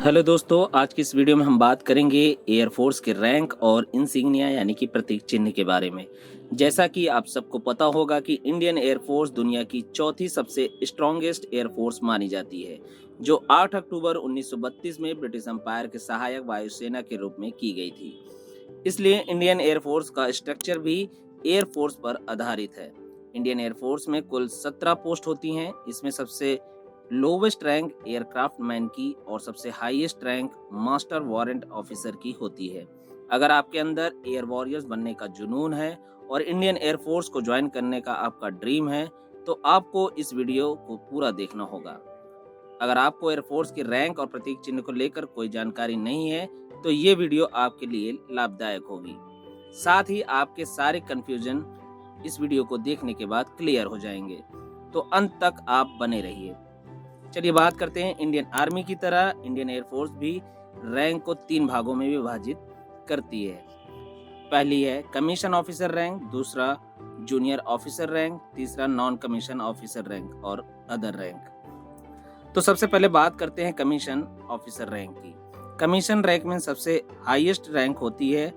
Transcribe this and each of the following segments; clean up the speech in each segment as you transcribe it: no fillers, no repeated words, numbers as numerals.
Hello दोस्तों, आज की इस वीडियो में हम बात करेंगे एयरफोर्स के रैंक और इंसिग्निया यानी कि प्रतीक चिन्ह के बारे में। जैसा कि आप सबको पता होगा कि इंडियन एयरफोर्स दुनिया की चौथी सबसे स्ट्रॉन्गेस्ट एयरफोर्स मानी जाती है, जो 8 अक्टूबर 1932 में ब्रिटिश एम्पायर के सहायक वायुसेना के रूप में की गई थी। इसलिए इंडियन एयरफोर्स का स्ट्रक्चर भी एयरफोर्स पर आधारित है। इंडियन एयरफोर्स में कुल 17 पोस्ट होती हैं। इसमें सबसे लोवेस्ट रैंक एयरक्राफ्ट मैन की और सबसे highest rank master warrant officer की होती है। अगर आपके अंदर एयर वॉरियर्स बनने का जुनून है और इंडियन एयरफोर्स को ज्वाइन करने का आपका ड्रीम है, तो आपको इस वीडियो को पूरा देखना होगा। अगर आपको एयरफोर्स के रैंक और प्रतीक चिन्ह को लेकर कोई जानकारी नहीं है, तो ये वीडियो आपके लिए लाभदायक होगी। साथ ही आपके सारे कंफ्यूजन इस वीडियो को देखने के बाद क्लियर हो जाएंगे, तो अंत तक आप बने रहिए। चलिए बात करते हैं इंडियन आर्मी की तरह इंडियन एयरफोर्स भी रैंक को 3 भागों में विभाजित करती है। पहली है कमीशन ऑफिसर रैंक, दूसरा जूनियर ऑफिसर रैंक, तीसरा नॉन कमीशन ऑफिसर रैंक और अदर रैंक। तो सबसे पहले बात करते हैं कमीशन ऑफिसर रैंक की। कमीशन रैंक में सबसे हाईएस्ट रैंक होती है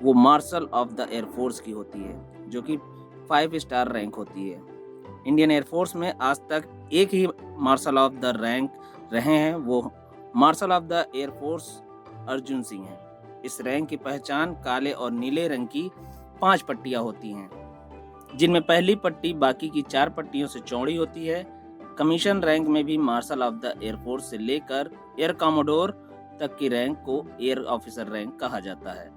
वो मार्शल ऑफ द एयरफोर्स की होती है, जो कि 5 स्टार रैंक होती है। इंडियन एयरफोर्स में आज तक एक ही मार्शल ऑफ द रैंक रहे हैं, वो marshal of the air force Arjun Singh हैं। इस रैंक की पहचान काले और नीले रंग की 5 पट्टियां होती हैं, जिनमें पहली पट्टी बाकी की 4 पट्टियों से चौड़ी होती है। कमीशन रैंक में भी मार्शल ऑफ द एयरफोर्स से लेकर एयर कॉमोडोर तक की रैंक को एयर ऑफिसर रैंक कहा जाता है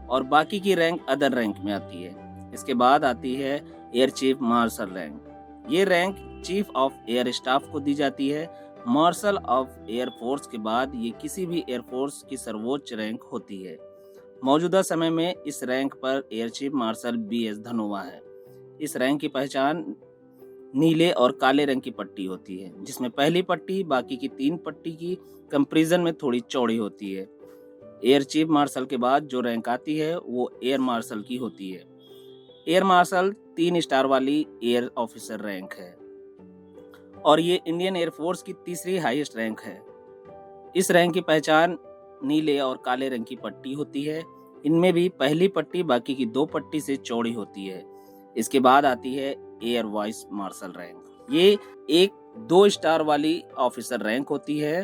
और बाकी की रैंक अदर रैंक में आती है। इसके बाद आती है एयर चीफ मार्शल रैंक। ये rank chief of air staff को दी जाती है। मार्शल ऑफ एयर फोर्स के बाद ये किसी भी एयरफोर्स की सर्वोच्च रैंक होती है। मौजूदा समय में इस रैंक पर air chief marshal BS Dhanoa है। इस रैंक की पहचान नीले और काले रंग की पट्टी होती है, जिसमें पहली पट्टी बाकी की 3 पट्टी की कंपैरिजन में थोड़ी चौड़ी होती है। एयर चीफ मार्शल के बाद जो रैंक आती है वो एयर मार्शल की होती है। एयर मार्शल 3 स्टार वाली एयर ऑफिसर रैंक है और ये इंडियन एयरफोर्स की तीसरी हाईएस्ट रैंक है। इस रैंक की पहचान नीले और काले रंग की पट्टी होती है। इनमें भी पहली पट्टी बाकी की 2 पट्टी से चौड़ी होती है। इसके बाद आती है एयर वाइस मार्शल रैंक। ये एक 2 स्टार वाली ऑफिसर रैंक होती है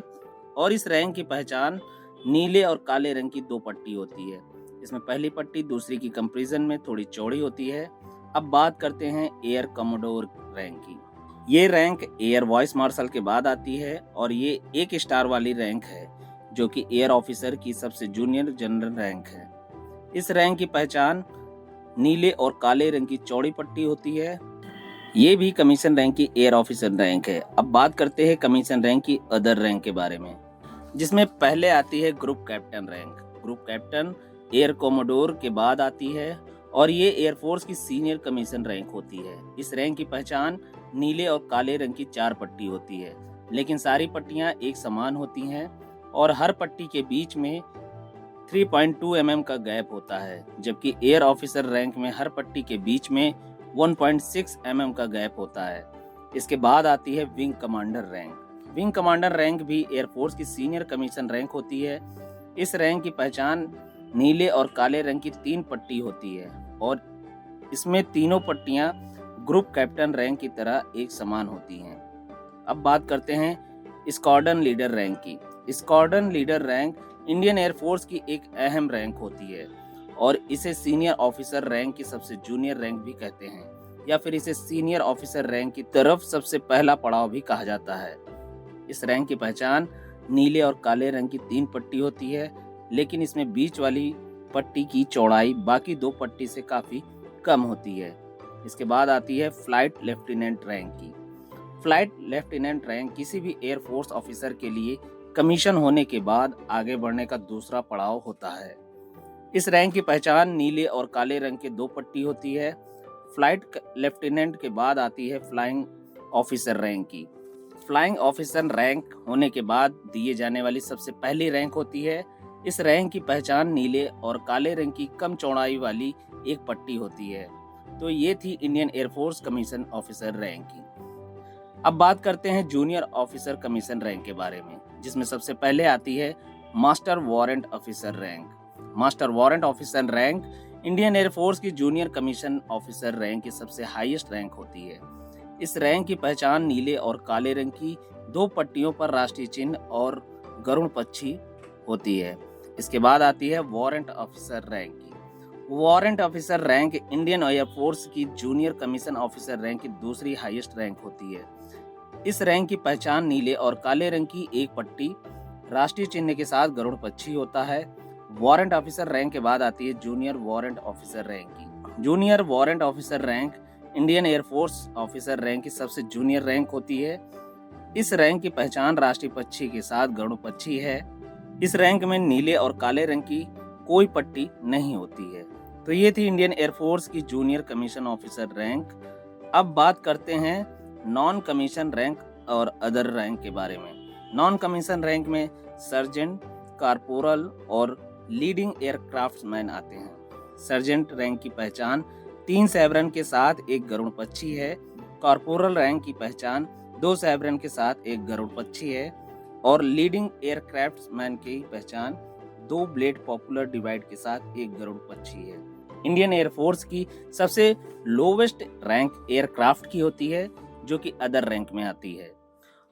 और इस रैंक की पहचान नीले और काले रंग की 2 पट्टी होती है। इसमें पहली पट्टी दूसरी की कंपैरिजन में थोड़ी चौड़ी होती है। अब बात करते हैं एयर कमोडोर रैंक की। ये रैंक एयर वाइस मार्शल के बाद आती है और ये 1 स्टार वाली रैंक है, जो कि एयर ऑफिसर की सबसे जूनियर जनरल रैंक है। इस रैंक की पहचान नीले और काले रंग की चौड़ी पट्टी होती है। ये भी कमीशन रैंक की एयर ऑफिसर रैंक है। अब बात करते हैं कमीशन रैंक की अदर रैंक के बारे में, जिसमें पहले आती है group captain rank. Group captain air commodore के बाद आती है और ये एयरफोर्स की सीनियर कमीशन रैंक होती है। इस रैंक की पहचान नीले और काले रंग की 4 पट्टी होती है, लेकिन सारी पट्टियां एक समान होती हैं और हर पट्टी के बीच में 3.2 mm का गैप होता है, जबकि एयर ऑफिसर रैंक में हर पट्टी के बीच में 1.6 mm का गैप होता है। इसके बाद आती है wing commander rank. Wing commander rank भी एयरफोर्स की सीनियर कमीशन रैंक होती है। इस रैंक की पहचान नीले और काले रंग की 3 पट्टी होती है और इसमें तीनों पट्टियां ग्रुप कैप्टन रैंक की तरह एक समान होती हैं। अब बात करते हैं स्क्वाड्रन लीडर रैंक की। Squadron leader rank Indian air force की एक अहम रैंक होती है और इसे सीनियर ऑफिसर रैंक की सबसे जूनियर रैंक भी कहते हैं, या फिर इसे सीनियर ऑफिसर रैंक की तरफ सबसे पहला पड़ाव भी कहा जाता है। इस रैंक की पहचान नीले और काले रंग की 3 पट्टी होती है, लेकिन इसमें बीच वाली पट्टी की चौड़ाई बाकी 2 पट्टी से काफी कम होती है। इसके बाद आती है फ्लाइट लेफ्टिनेंट रैंक की। फ्लाइट लेफ्टिनेंट रैंक किसी भी एयरफोर्स ऑफिसर के लिए कमीशन होने के बाद आगे बढ़ने का दूसरा पड़ाव होता है। इस रैंक की पहचान नीले और काले रंग के 2 पट्टी होती है। फ्लाइट लेफ्टिनेंट के बाद आती है फ्लाइंग ऑफिसर रैंक की। फ्लाइंग ऑफिसर रैंक होने के बाद दिए जाने वाली सबसे पहली रैंक होती है। इस रैंक की पहचान नीले और काले रंग की कम चौड़ाई वाली एक पट्टी होती है। तो ये थी Indian air force commission officer rank की। अब बात करते हैं जूनियर ऑफिसर कमीशन रैंक के बारे में, जिसमें सबसे पहले आती है master warrant officer rank. Master warrant officer rank Indian air force की जूनियर कमीशन ऑफिसर रैंक की सबसे हाईएस्ट रैंक होती है। इस रैंक की पहचान नीले और काले रंग की 2 पट्टियों पर राष्ट्रीय चिन्ह और गरुड़ पक्षी होती है। इसके बाद आती है वारंट ऑफिसर रैंक की। Warrant officer rank Indian air force की जूनियर कमीशन ऑफिसर रैंक की दूसरी हाईएस्ट रैंक होती है। इस रैंक की पहचान नीले और काले रंग की एक पट्टी राष्ट्रीय चिन्ह के साथ गरुड़ पक्षी होता है। वारंट ऑफिसर रैंक के बाद आती है जूनियर वारंट ऑफिसर रैंक की। Junior warrant officer rank Indian air force officer rank की सबसे जूनियर रैंक होती है। इस रैंक की पहचान राष्ट्रीय पक्षी के साथ गरुड़ पक्षी है। इस रैंक में नीले और काले रंग की कोई पट्टी नहीं होती है। तो ये थी इंडियन एयरफोर्स की जूनियर कमीशन ऑफिसर रैंक। अब बात करते हैं नॉन कमीशन रैंक और अदर रैंक के बारे में। नॉन कमीशन रैंक में सर्जेंट, कारपोरल और लीडिंग एयरक्राफ्ट्समैन आते हैं। सर्जेंट रैंक की पहचान 3 सैवरन के साथ एक गरुड़ पक्षी है। कारपोरल रैंक की पहचान 2 सैवरन के साथ एक गरुड़ पक्षी है और लीडिंग एयरक्राफ्ट्समैन की पहचान 2 ब्लेड पॉपुलर डिवाइड के साथ एक गरुड़ पक्षी है। इंडियन एयरफोर्स की सबसे लोवेस्ट रैंक एयरक्राफ्ट की होती है, जो कि अदर रैंक में आती है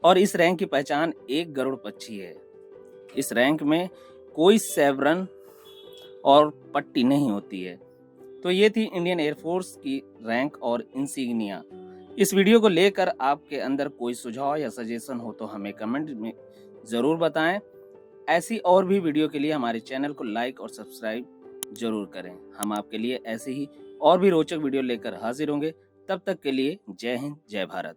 और इस रैंक की पहचान एक गरुड़ पक्षी है। इस रैंक में कोई सैवरन और पट्टी नहीं होती है। तो ये थी इंडियन एयरफोर्स की रैंक और इंसिग्निया। इस वीडियो को लेकर आपके अंदर कोई सुझाव या सजेशन हो तो हमें कमेंट में ज़रूर बताएं। ऐसी और भी वीडियो के लिए हमारे चैनल को लाइक और सब्सक्राइब जरूर करें। हम आपके लिए ऐसे ही और भी रोचक वीडियो लेकर हाजिर होंगे। तब तक के लिए जय हिंद, जय भारत।